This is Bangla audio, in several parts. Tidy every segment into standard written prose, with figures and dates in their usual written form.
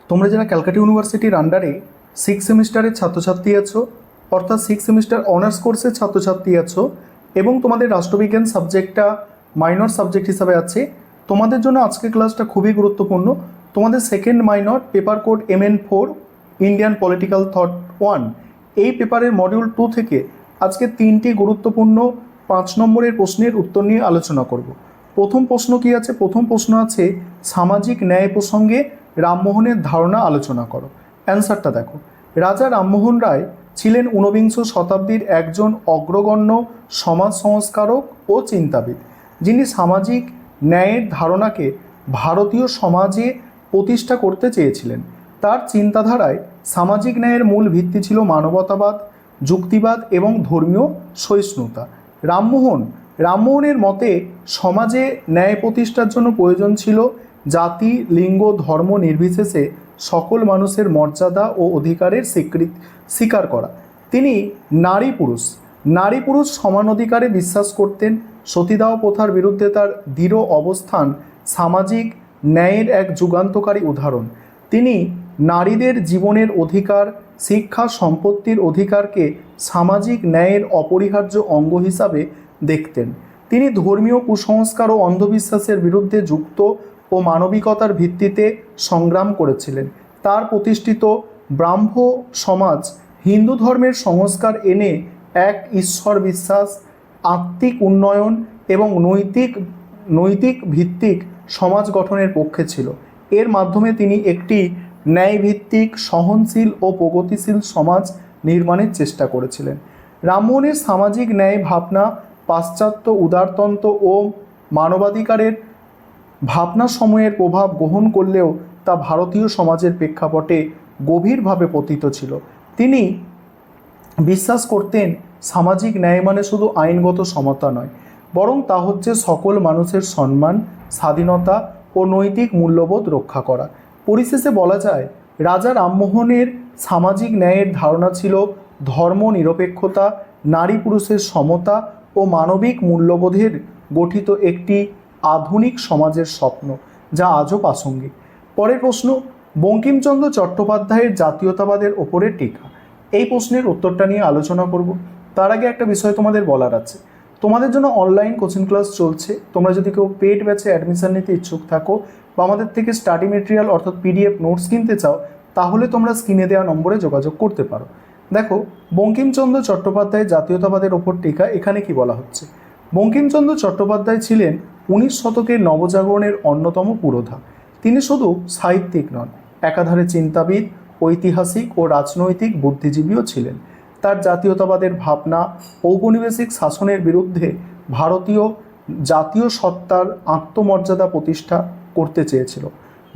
তোমরা যারা ক্যালকাটা ইউনিভার্সিটির আন্ডারে 6 সেমিস্টারের ছাত্রছাত্রী আছো, অর্থাৎ 6 সেমিস্টার অনার্স কোর্সের ছাত্রছাত্রী আছো এবং তোমাদের রাষ্ট্রবিজ্ঞান সাবজেক্টটা মাইনর সাবজেক্ট হিসাবে আছে, তোমাদের জন্য আজকের ক্লাসটা খুবই গুরুত্বপূর্ণ। তোমাদের second minor paper code MN4 Indian political thought 1 এই পেপারের মডিউল 2 থেকে আজকে 3টি গুরুত্বপূর্ণ 5 নম্বরের প্রশ্নের উত্তর নিয়ে আলোচনা করব। প্রথম প্রশ্ন কি আছে? প্রথম প্রশ্ন আছে সামাজিক ন্যায় প্রসঙ্গে রামমোহনের ধারণা আলোচনা করো। অ্যান্সারটা দেখো। রাজা রামমোহন রায় ছিলেন ঊনবিংশ শতাব্দীর একজন অগ্রগণ্য সমাজ সংস্কারক ও চিন্তাবিদ, যিনি সামাজিক ন্যায়ের ধারণাকে ভারতীয় সমাজে প্রতিষ্ঠা করতে চেয়েছিলেন। তার চিন্তাধারায় সামাজিক ন্যায়ের মূল ভিত্তি ছিল মানবতাবাদ, যুক্তিবাদ এবং ধর্মীয় সহিষ্ণুতা। রামমোহনের মতে সমাজে ন্যায় প্রতিষ্ঠার জন্য প্রয়োজন ছিল জাতি, লিঙ্গ, ধর্ম নির্বিশেষে সকল মানুষের মর্যাদা ও অধিকারের স্বীকার করা। তিনি নারী পুরুষ সমান অধিকারে বিশ্বাস করতেন। সতীদাহ প্রথার বিরুদ্ধে তার দৃঢ় অবস্থান সামাজিক ন্যায়ের এক যুগান্তকারী উদাহরণ। তিনি নারীদের জীবনের অধিকার, শিক্ষা, সম্পত্তির অধিকারকে সামাজিক ন্যায়ের অপরিহার্য অঙ্গ হিসাবে দেখতেন। তিনি ধর্মীয় কুসংস্কার ও অন্ধবিশ্বাসের বিরুদ্ধে যুক্ত ও মানবিকতার ভিত্তিতে সংগ্রাম করেছিলেন। তার প্রতিষ্ঠিত ব্রাহ্ম সমাজ হিন্দু ধর্মের সংস্কার এনে এক ঈশ্বর বিশ্বাস, আত্মিক উন্নয়ন এবং নৈতিক ভিত্তিক সমাজ গঠনের পক্ষে ছিল। এর মাধ্যমে তিনি একটি ন্যায়ভিত্তিক, সহনশীল ও প্রগতিশীল সমাজ নির্মাণের চেষ্টা করেছিলেন। রামমোহনের সামাজিক ন্যায় ভাবনা পাশ্চাত্য উদারতন্ত্র ও মানবাধিকারের ভাবনাসমূহের প্রভাব গ্রহণ করলেও তা ভারতীয় সমাজের প্রেক্ষাপটে গভীরভাবে পতিত ছিল। তিনি বিশ্বাস করতেন সামাজিক ন্যায় মানে শুধু আইনগত সমতা নয়, বরং তা হচ্ছে সকল মানুষের সম্মান, স্বাধীনতা ও নৈতিক মূল্যবোধ রক্ষা করা। পরিশেষে বলা যায়, রাজা রামমোহনের সামাজিক ন্যায়ের ধারণা ছিল ধর্ম নিরপেক্ষতা, নারী পুরুষের সমতা ও মানবিক মূল্যবোধের গঠিত একটি আধুনিক সমাজের স্বপ্ন, যা আজও প্রাসঙ্গিক। পরের প্রশ্ন, বঙ্কিমচন্দ্র চট্টোপাধ্যায়ের জাতীয়তাবাদের ওপরে টিকা। এই প্রশ্নের উত্তরটা নিয়ে আলোচনা করব। তার আগে একটা বিষয় তোমাদের বলার আছে। তোমাদের জন্য অনলাইন কোচিং ক্লাস চলছে। তোমরা যদি কেউ পেড ব্যাচে অ্যাডমিশন নিতে ইচ্ছুক থাকো বা আমাদের থেকে স্টাডি মেটেরিয়াল অর্থাৎ PDF নোটস কিনতে চাও, তাহলে তোমরা স্ক্রিনে দেওয়া নম্বরে যোগাযোগ করতে পারো। দেখো, বঙ্কিমচন্দ্র চট্টোপাধ্যায়ের জাতীয়তাবাদের ওপর টিকা, এখানে কি বলা হচ্ছে? বঙ্কিমচন্দ্র চট্টোপাধ্যায় ছিলেন 19 শতকের নবজাগরণের অন্যতম পুরোধা। তিনি শুধু সাহিত্যিক নন, একাধারে চিন্তাবিদ, ঐতিহাসিক ও রাজনৈতিক বুদ্ধিজীবীও ছিলেন। তার জাতীয়তাবাদের ভাবনা ঔপনিবেশিক শাসনের বিরুদ্ধে ভারতীয় জাতীয় সত্তার আত্মমর্যাদা প্রতিষ্ঠা করতে চেয়েছিল।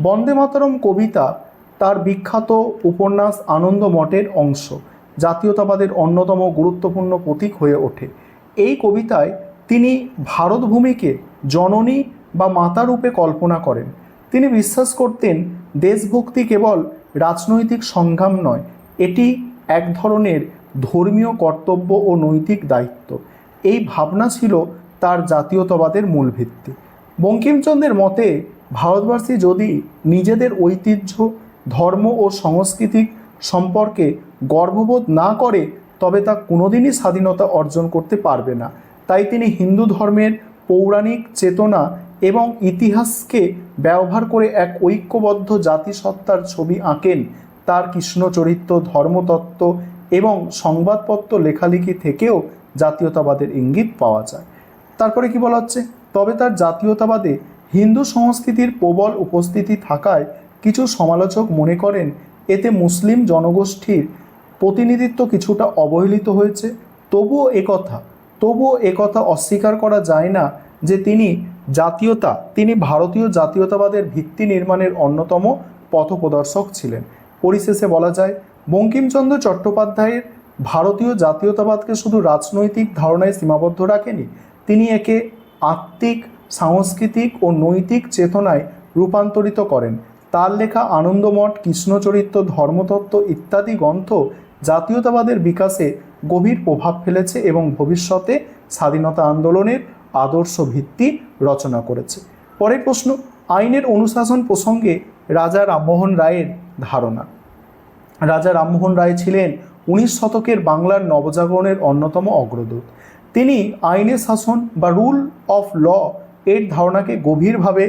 বন্দে মাতরম কবিতা তার বিখ্যাত উপন্যাস আনন্দমঠের অংশ, জাতীয়তাবাদের অন্যতম গুরুত্বপূর্ণ প্রতীক হয়ে ওঠে। এই কবিতায় তিনি ভারতভূমিকে জননী বা মাতা রূপে কল্পনা করেন। তিনি বিশ্বাস করতেন দেশভক্তি কেবল রাজনৈতিক সংগ্রাম নয়, এটি এক ধরনের ধর্মীয় কর্তব্য ও নৈতিক দায়িত্ব। এই ভাবনা ছিল তার জাতীয়তাবাদের মূল ভিত্তি। বঙ্কিমচন্দ্রের মতে ভারতবাসী যদি নিজেদের ঐতিহ্য, ধর্ম ও সাংস্কৃতিক সম্পর্কে গর্ববোধ না করে, তবে তা কোনোদিনই স্বাধীনতা অর্জন করতে পারবে না। তাই তিনি হিন্দু ধর্মের পৌরাণিক চেতনা এবং ইতিহাসকে ব্যবহার করে এক ঐক্যবদ্ধ জাতিসত্তার ছবি আঁকেন। তার কৃষ্ণচরিত্র, ধর্মতত্ত্ব এবং সংবাদপত্র লেখালেখি থেকেও জাতীয়তাবাদের ইঙ্গিত পাওয়া যায়। তারপরে কি বলা হচ্ছে? তবে তার জাতীয়তাবাদে হিন্দু সংস্কৃতির প্রবল উপস্থিতি থাকায় কিছু সমালোচক মনে করেন এতে মুসলিম জনগোষ্ঠীর প্রতিনিধিত্ব কিছুটা অবহেলিত হয়েছে। তবুও একথা অস্বীকার করা যায় না যে তিনি ভারতীয় জাতীয়তাবাদের ভিত্তি নির্মাণের অন্যতম পথপ্রদর্শক ছিলেন। পরিশেষে বলা যায়, বঙ্কিমচন্দ্র চট্টোপাধ্যায়ের ভারতীয় জাতীয়তাবাদকে শুধু রাজনৈতিক ধারণায় সীমাবদ্ধ রাখেনি, তিনি একে আত্মিক, সাংস্কৃতিক ও নৈতিক চেতনায় রূপান্তরিত করেন। তার লেখা আনন্দমঠ, কৃষ্ণচরিত্র, ধর্মতত্ত্ব ইত্যাদি গ্রন্থ জাতীয়তাবাদের বিকাশে গভীর প্রভাব ফেলেছে এবং ভবিষ্যতে স্বাধীনতা আন্দোলনের আদর্শ ভিত্তি রচনা করেছে। পরের প্রশ্ন, আইনের অনুশাসন প্রসঙ্গে রাজা রামমোহন রায়ের ধারণা। রাজা রামমোহন রায় ছিলেন 19 শতকের বাংলার নবজাগরণের অন্যতম অগ্রদূত। তিনি আইনের শাসন বা রুল অফ ল এর ধারণাকে গভীরভাবে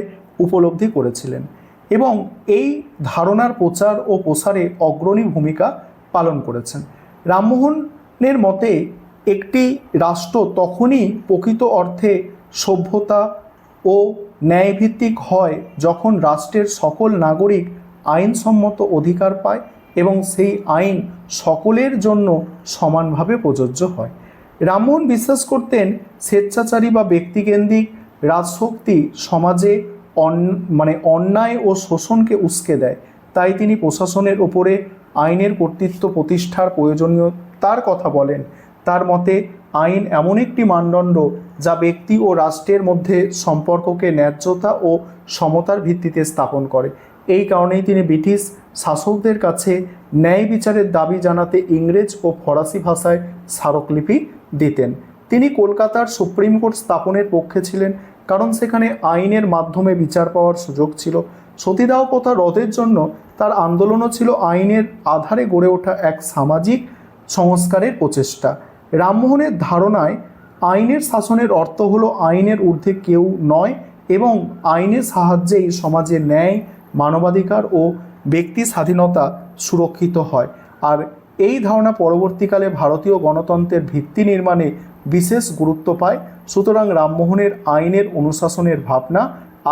উপলব্ধি করেছিলেন এবং এই ধারণার প্রচার ও প্রসারে অগ্রণী ভূমিকা পালন করেছেন। রামমোহনের মতে একটি রাষ্ট্র তখনই প্রকৃত অর্থে সভ্যতা ও ন্যায়ভিত্তিক হয় যখন রাষ্ট্রের সকল নাগরিক আইনসম্মত অধিকার পায় এবং সেই আইন সকলের জন্য সমানভাবে প্রযোজ্য হয়। রামমোহন বিশ্বাস করতেন স্বেচ্ছাচারী বা ব্যক্তিকেন্দ্রিক রাজশক্তি সমাজে অন্যায় ও শোষণকে উস্কে দেয়। তাই তিনি প্রশাসনের ওপরে আইনের কর্তৃত্ব প্রতিষ্ঠার প্রয়োজনীয়তার কথা বলেন। তার মতে আইন এমন একটি মানদণ্ড যা ব্যক্তি ও রাষ্ট্রের মধ্যে সম্পর্ককে ন্যায্যতা ও সমতার ভিত্তিতে স্থাপন করে। এই কারণেই তিনি ব্রিটিশ শাসকদের কাছে ন্যায় বিচারের দাবি জানাতে ইংরেজ ও ফরাসি ভাষায় স্মারকলিপি দিতেন। তিনি কলকাতার সুপ্রিম কোর্ট স্থাপনের পক্ষে ছিলেন, কারণ সেখানে আইনের মাধ্যমে বিচার পাওয়ার সুযোগ ছিল। সতীদাহ প্রথা রোধের জন্য তার আন্দোলনও ছিল আইনের আধারে গড়ে ওঠা এক সামাজিক সংস্কারের প্রচেষ্টা। রামমোহনের ধারণায় আইনের শাসনের অর্থ হলো আইনের ঊর্ধ্বে কেউ নয় এবং আইনের সাহায্যেই সমাজের ন্যায়, মানবাধিকার ও ব্যক্তি স্বাধীনতা সুরক্ষিত হয়। আর এই ধারণা পরবর্তীকালে ভারতীয় গণতন্ত্রের ভিত্তি নির্মাণে বিশেষ গুরুত্ব পায়। সুতরাং রামমোহনের আইনের অনুশাসনের ভাবনা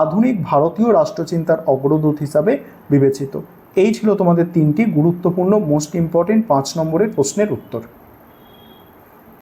আধুনিক ভারতীয় রাষ্ট্রচিন্তার অগ্রদূত হিসাবে বিবেচিত। এই ছিল তোমাদের 3টি গুরুত্বপূর্ণ মোস্ট ইম্পর্টেন্ট 5 নম্বরের প্রশ্নের উত্তর।